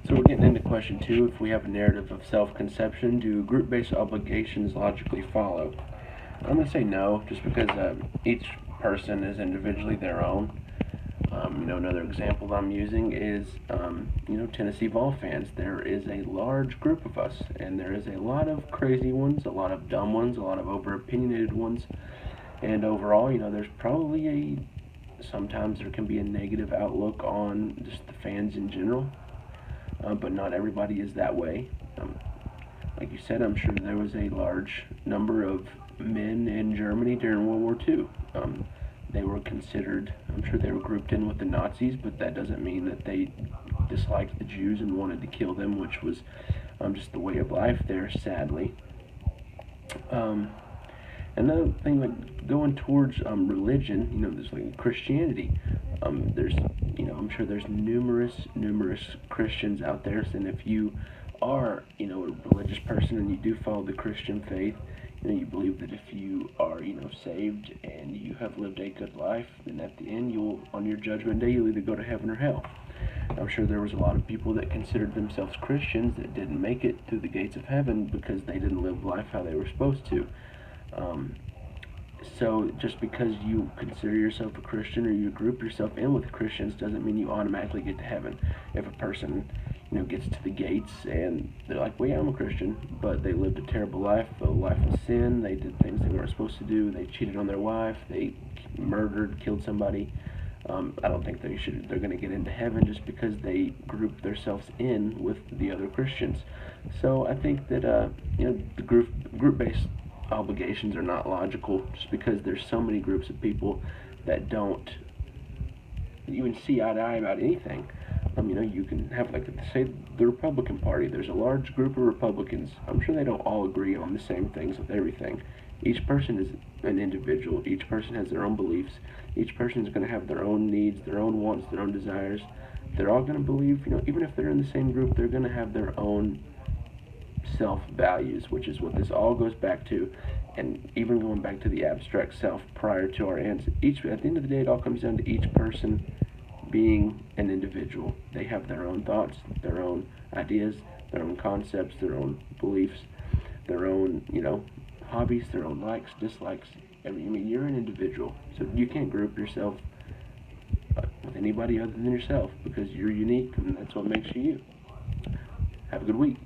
So we're getting into question 2. If we have a narrative of self-conception, do group-based obligations logically follow? I'm going to say no, just because each person is individually their own. Another example I'm using is, Tennessee Vol fans. There is a large group of us, and there is a lot of crazy ones, a lot of dumb ones, a lot of over-opinionated ones, and overall, there's probably sometimes there can be a negative outlook on just the fans in general, but not everybody is that way. Like you said, I'm sure there was a large number of men in Germany during World War II. They were considered, I'm sure they were grouped in with the Nazis, but that doesn't mean that they disliked the Jews and wanted to kill them, which was just the way of life there, sadly. Um, Another thing, like going towards religion, there's like Christianity. There's, I'm sure there's numerous Christians out there, and if you are, a religious person and you do follow the Christian faith, you believe that if you are, saved and you have lived a good life, then at the end, on your judgment day, you'll either go to heaven or hell. I'm sure there was a lot of people that considered themselves Christians that didn't make it through the gates of heaven because they didn't live life how they were supposed to. Um, so just because you consider yourself a Christian or you group yourself in with Christians doesn't mean you automatically get to heaven. If a person, gets to the gates and they're like, well, yeah, I'm a Christian, but they lived a terrible life, a life of sin, they did things they weren't supposed to do, they cheated on their wife, they murdered, killed somebody. I don't think they're going to get into heaven just because they group themselves in with the other Christians. So I think that the group-based obligations are not logical just because there's so many groups of people that don't even see eye to eye about anything. You can have, like, say, the Republican Party. There's a large group of Republicans. I'm sure they don't all agree on the same things with everything. Each person is an individual. Each person has their own beliefs. Each person is going to have their own needs, their own wants, their own desires. They're all going to believe, even if they're in the same group, they're going to have their own self values, which is what this all goes back to. And even going back to the abstract self prior to our ends, at the end of the day, it all comes down to each person being an individual. They have their own thoughts, their own ideas, their own concepts, their own beliefs, their own, hobbies, their own likes, dislikes. You're an individual, so you can't group yourself with anybody other than yourself because you're unique and that's what makes you you. Have a good week.